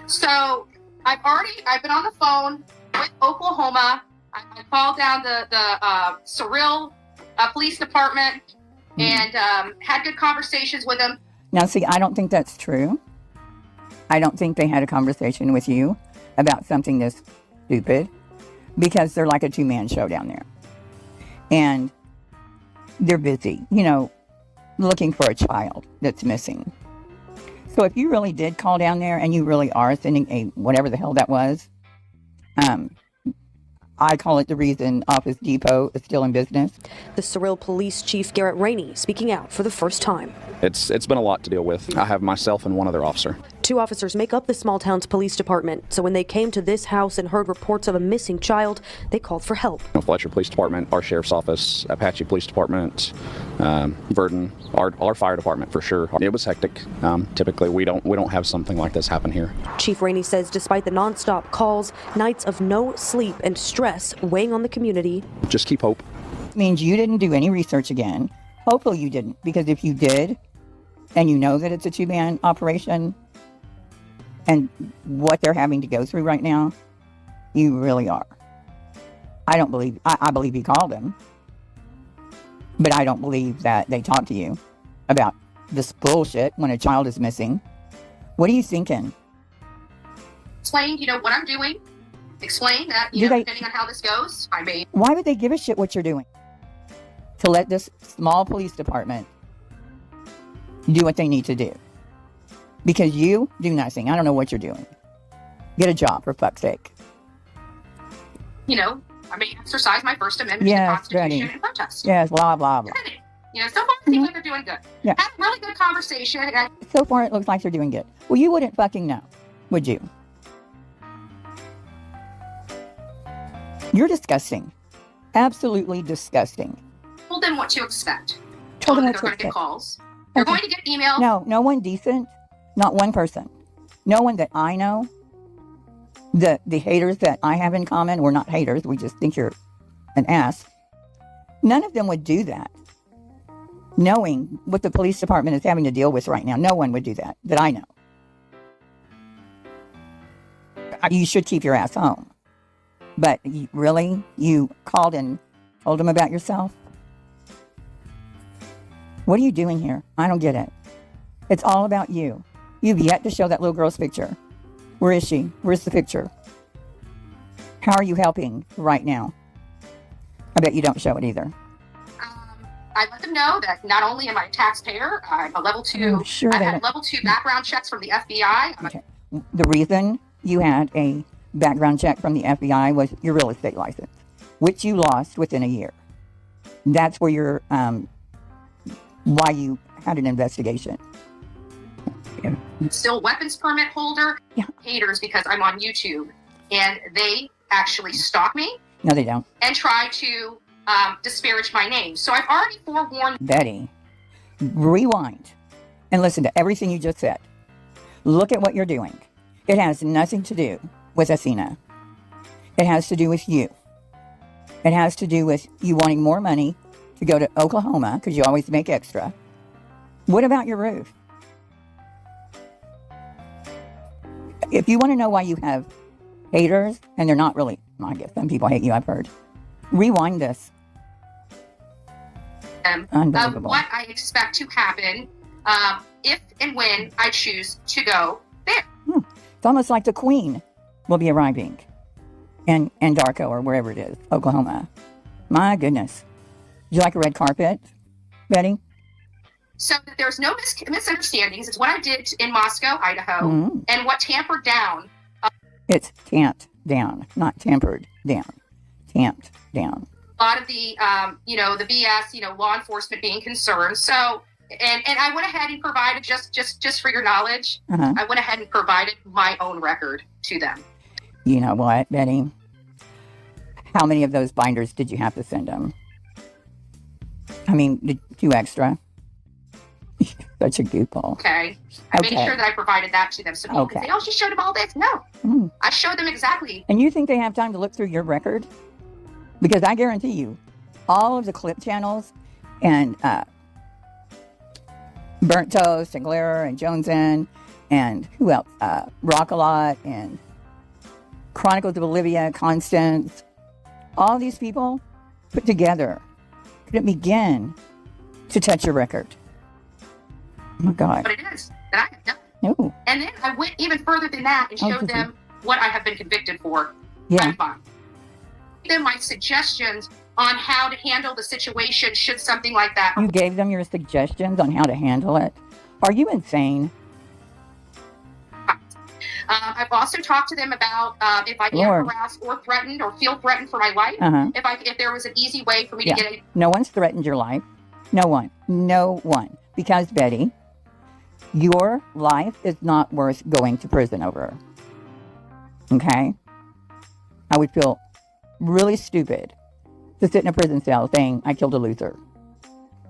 So I've been on the phone with Oklahoma. I called down the Surreal Police Department and had good conversations with them. Now, see, I don't think that's true. I don't think they had a conversation with you about something this stupid, because they're like a two-man show down there. And they're busy, you know, looking for a child that's missing. So if you really did call down there and you really are sending a whatever the hell that was, I call it the reason Office Depot is still in business. The Surreal Police Chief Garrett Rainey speaking out for the first time. It's been a lot to deal with. I have myself and one other officer. 2 officers make up the small town's police department, so when they came to this house and heard reports of a missing child, they called for help. Fletcher Police Department, our Sheriff's Office, Apache Police Department, Verdon, our fire department for sure. It was hectic. Typically, we don't have something like this happen here. Chief Rainey says despite the nonstop calls, nights of no sleep and stress weighing on the community. Just keep hope. Means you didn't do any research again. Hopefully you didn't, because if you did, and you know that it's a two-man operation, and what they're having to go through right now, you really are. I believe you called them, but I don't believe that they talked to you about this bullshit when a child is missing. What are you thinking? Explain, what I'm doing. Explain that, depending on how this goes, I may. Why would they give a shit what you're doing? To let this small police department do what they need to do. Because you do nothing. I don't know what you're doing. Get a job, for fuck's sake. I may exercise my First Amendment to the Constitution and protest. Yes, blah, blah, blah. So far it seems like they're doing good. Yeah. Had a really good conversation. And So far it looks like they're doing good. Well, you wouldn't fucking know, would you? You're disgusting. Absolutely disgusting. told them what to expect. Told them they're what to going to get expect. calls. They're going to get emails. No one decent. Not one person. No one that I know. The haters that I have in common, we're not haters. We just think you're an ass. None of them would do that. Knowing what the police department is having to deal with right now, no one would do that I know. You should keep your ass home. But really, you called and told them about yourself? What are you doing here? I don't get it. It's all about you. You've yet to show that little girl's picture. Where is she? Where's the picture? How are you helping right now? I bet you don't show it either. I let them know that not only am I a taxpayer, I'm a level 2. Sure I've had level 2 background checks from the FBI. Okay. The reason you had a background check from the FBI was your real estate license, which you lost within a year. That's where you're, why you had an investigation. Still weapons permit holder. Haters because I'm on YouTube. And they actually stalk me. No, they don't. And try to disparage my name. So I've already forewarned. Betty, rewind and listen to everything you just said. Look at what you're doing. It has nothing to do with Athena. It has to do with you. It has to do with you wanting more money to go to Oklahoma because you always make extra. What about your roof? If you want to know why you have haters, and they're not really, I guess some people hate you, I've heard. Rewind this. Of what I expect to happen if and when I choose to go there. It's almost like the Queen will be arriving in Darko or wherever it is, Oklahoma. My goodness. Would you like a red carpet, Betty? So that there's no misunderstandings. It's what I did in Moscow, Idaho, and what tampered down. It's tamped down, not tempered down. Tamped down. A lot of the, the BS, law enforcement being concerned. So, and I went ahead and provided, just for your knowledge, I went ahead and provided my own record to them. You know what, Betty? How many of those binders did you have to send them? I mean, 2 extra. Such a goofball. Okay. I made sure that I provided that to them. So people can say, oh, she showed them all this. No. I showed them exactly. And you think they have time to look through your record? Because I guarantee you, all of the clip channels and Burnt Toast and Glare and Jones Inn and who else? Rock-A-Lot and Chronicles of Olivia, Constance, all these people put together couldn't begin to touch your record. Oh my God. But it is that I have done. No. And then I went even further than that and showed them what I have been convicted for. Yeah. Then my suggestions on how to handle the situation should something like that. You gave them your suggestions on how to handle it? Are you insane? I've also talked to them about if I get harassed or threatened or feel threatened for my life, if there was an easy way for me to get a... No one's threatened your life. No one. No one. Because, Betty, your life is not worth going to prison over. Okay? I would feel really stupid to sit in a prison cell saying I killed a loser.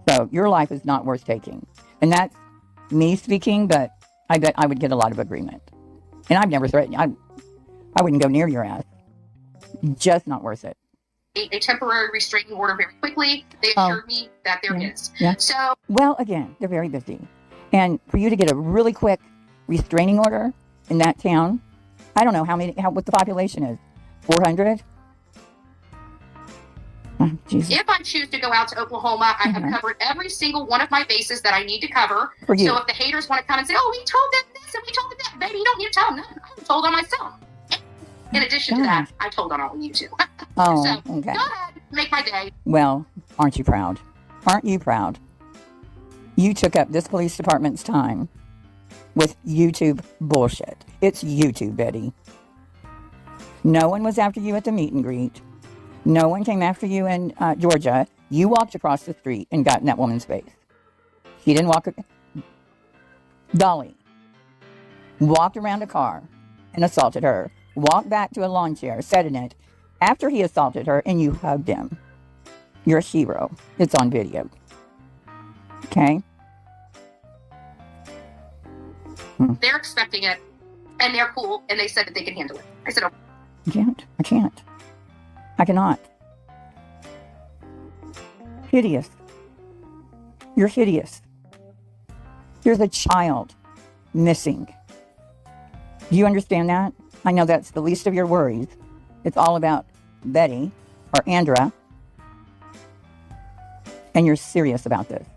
So your life is not worth taking. And that's me speaking, but I bet I would get a lot of agreement. And I've never threatened you. I wouldn't go near your ass. Just not worth it. A temporary restraining order very quickly. They assured me that there is. Yeah. So, well, again, they're very busy. And for you to get a really quick restraining order in that town, I don't know what the population is. 400? Oh, if I choose to go out to Oklahoma, I have covered every single one of my bases that I need to cover. For you. So if the haters want to come and say, oh, we told them this and we told them that, baby, you don't need to tell them nothing. I told on myself. In addition to that, I told on all of you too. Oh, so, okay. Go ahead, make my day. Well, aren't you proud? Aren't you proud? You took up this police department's time with YouTube bullshit. It's YouTube, Betty. No one was after you at the meet and greet. No one came after you in Georgia. You walked across the street and got in that woman's face. She didn't walk. Dolly walked around a car and assaulted her. Walked back to a lawn chair, sat in it after he assaulted her, and you hugged him. You're a hero. It's on video. Okay? They're expecting it, and they're cool, and they said that they can handle it. I said, oh. I can't. I cannot. Hideous. You're hideous. There's a child missing. Do you understand that? I know that's the least of your worries. It's all about Betty or Andra. And you're serious about this.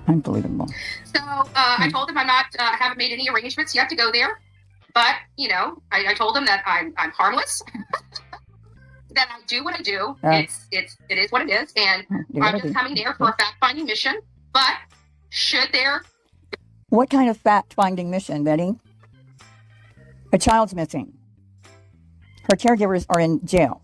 Unbelievable. So I told him I haven't made any arrangements yet to go there. But, you know, I told him that I'm harmless. That I do what I do. It is what it is. And I'm just coming there for a fact-finding mission. But should there... What kind of fact-finding mission, Betty? A child's missing. Her caregivers are in jail.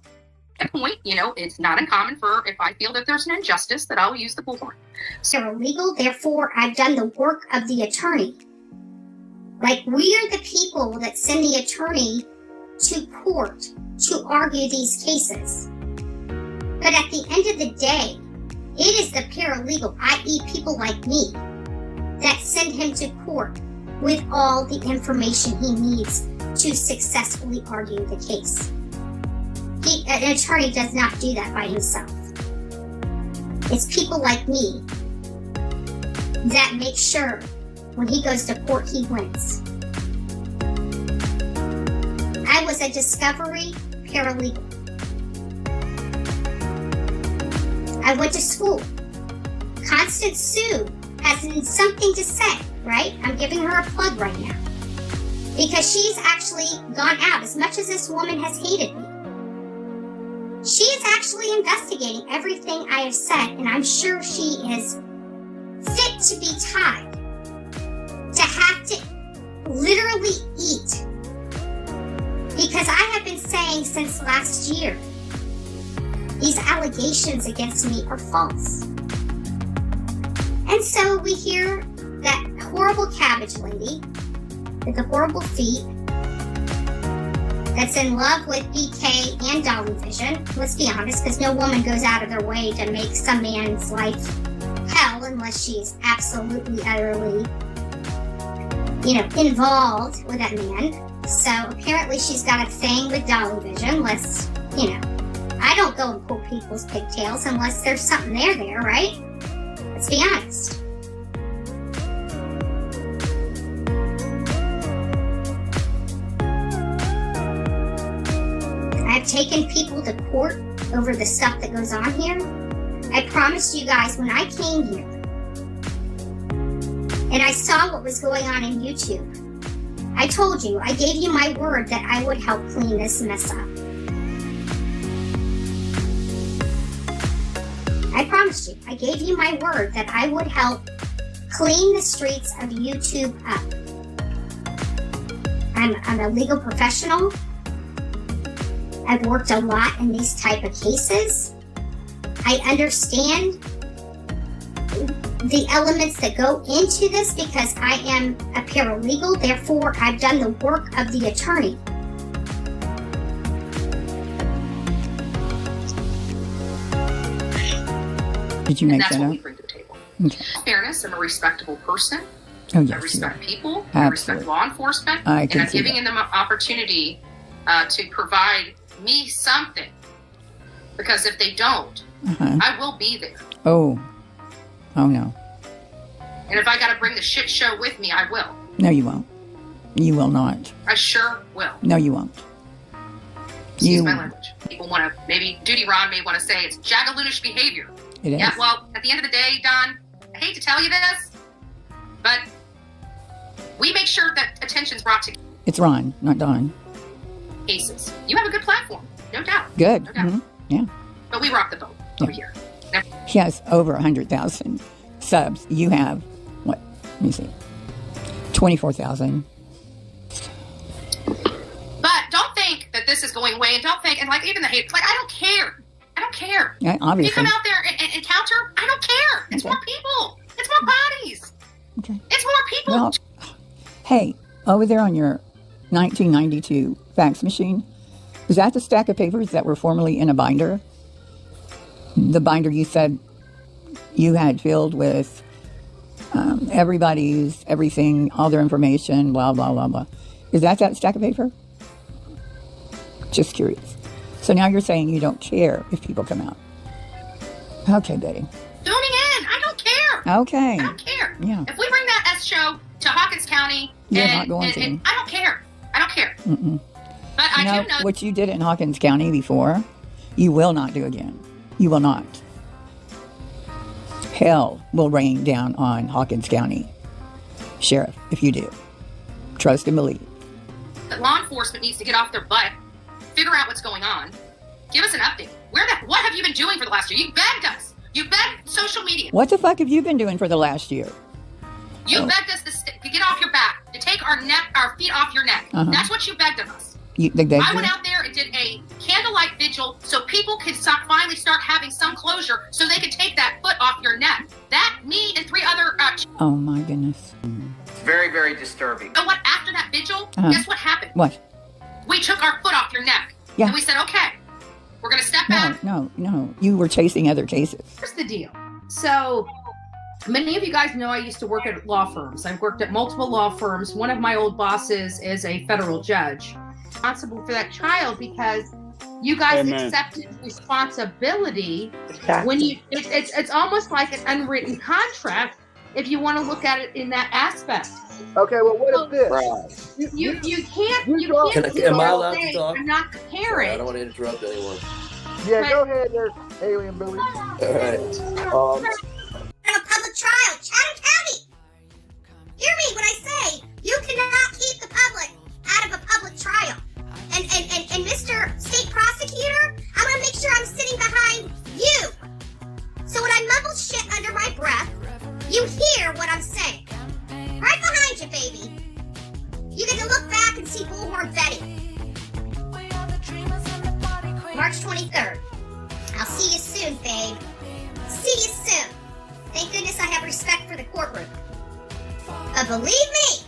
At that point, you know, it's not uncommon for, if I feel that there's an injustice, that I'll use the bullhorn. So illegal, therefore, I've done the work of the attorney. Like, we are the people that send the attorney to court to argue these cases. But at the end of the day, it is the paralegal, i.e. people like me, that send him to court with all the information he needs to successfully argue the case. An attorney does not do that by himself. It's people like me that make sure when he goes to court, he wins. I was a discovery paralegal. I went to school. Constance Sue has something to say, right? I'm giving her a plug right now. Because she's actually gone out, as much as this woman has hated me. She is actually investigating everything I have said, and I'm sure she is fit to be tied, to have to literally eat. Because I have been saying since last year, these allegations against me are false. And so we hear that horrible cabbage lady with the horrible feet that's in love with BK and Dolly Vision. Let's be honest, because no woman goes out of their way to make some man's life hell unless she's absolutely, utterly, involved with that man. So apparently she's got a thing with Dolly Vision. I don't go and pull people's pigtails unless there's something there, right? Let's be honest. I've taken people to court over the stuff that goes on here. I promised you guys when I came here and I saw what was going on in YouTube, I told you, I gave you my word that I would help clean this mess up. I promised you, I gave you my word that I would help clean the streets of YouTube up. I'm a legal professional. I've worked a lot in these type of cases. I understand the elements that go into this because I am a paralegal. Therefore, I've done the work of the attorney. Did you make that's that what up? we bring to the table. Okay. Fairness, I'm a respectable person. Oh, yes, I respect people. Absolutely. I respect law enforcement. I can and I'm see giving that. them an opportunity to provide me something. Because if they don't, I will be there. Oh no. And if I got to bring the shit show with me, I will. No, you won't. You will not. I sure will. No, you won't. Excuse my language. People want to, maybe Duty Ron may want to say it's jagaloonish behavior. It is. Yeah, well, at the end of the day, Don, I hate to tell you this, but we make sure that attention's brought to It's Ron, not Don. cases. You have a good platform, no doubt. Good. No doubt. Mhm. Yeah. But we rock the boat over here. Now, He has over 100,000 subs. You have, what? Let me see. 24,000. but don't think that this is going away, and don't think, and like even the hate, like I don't care. I don't care. Yeah, If obviously. you come out there and counter, I don't care. It's more people. It's more bodies. Okay. It's more people. Well, hey, over there on your 1992 fax machine, is that the stack of papers that were formerly in a binder? The binder you said you had filled with everybody's, everything, all their information, blah, blah, blah, blah. Is that stack of paper? Just curious. So now you're saying you don't care if people come out. Okay, Betty. Zooming in. I don't care. Okay. I don't care. Yeah. If we bring that S show to Hawkins County, You're and, not going and, to. and I don't care. Mm-mm. But I You know, do know what you did in Hawkins County before, you will not do again. You will not. Hell will rain down on Hawkins County Sheriff if you do. Trust and believe. that law enforcement needs to get off their butt, figure out what's going on, give us an update. What have you been doing for the last year? You begged us. You begged social media. What the fuck have you been doing for the last year? You begged us to get off your back, to take our feet off your neck. Uh-huh. That's what you begged of us. I went out there and did a candlelight vigil so people could finally start having some closure so they could take that foot off your neck. That, me, and 3 other... Oh my goodness. It's very, very disturbing. You know what? After that vigil, guess what happened? What? We took our foot off your neck. Yeah. And we said, okay, we're going to step back. No. You were chasing other cases. Here's the deal. So many of you guys know I used to work at law firms. I've worked at multiple law firms. One of my old bosses is a federal judge responsible for that child because you guys accepted responsibility when you it's almost like an unwritten contract if you want to look at it in that aspect. Okay, well, what is this? You can't Am I allowed to talk? I'm not the parent. I don't want to interrupt anyone. Yeah, go ahead there, Alien Billy. All right. A public trial, Chatham County. Hear me when I say you cannot keep the public out of a public trial. And Mr. State Prosecutor, I'm gonna make sure I'm sitting behind you. So when I mumble shit under my breath, you hear what I'm saying. Right behind you, baby. You get to look back and see Bullhorn Betty. March 23rd. I'll see you soon, babe. See you soon. Thank goodness I have respect for the courtroom. But believe me,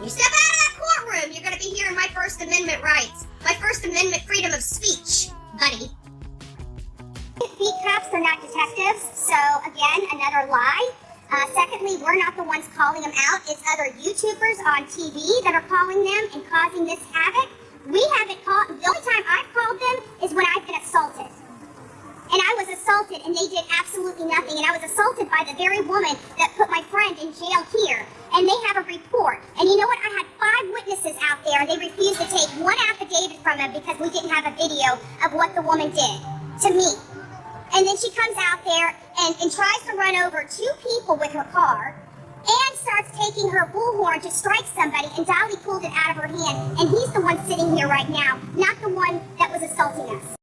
you step out of that courtroom, you're going to be hearing my First Amendment rights. My First Amendment freedom of speech, buddy. Beat cops are not detectives, so again, another lie. Secondly, we're not the ones calling them out. It's other YouTubers on TV that are calling them and causing this havoc. We haven't called, the only time I've called them is when I've been assaulted. And I was assaulted and they did absolutely nothing. And I was assaulted by the very woman that put my friend in jail here. And they have a report. And you know what? I had 5 witnesses out there and they refused to take one affidavit from him because we didn't have a video of what the woman did to me. And then she comes out there and tries to run over 2 people with her car and starts taking her bullhorn to strike somebody, and Dolly pulled it out of her hand. And he's the one sitting here right now, not the one that was assaulting us.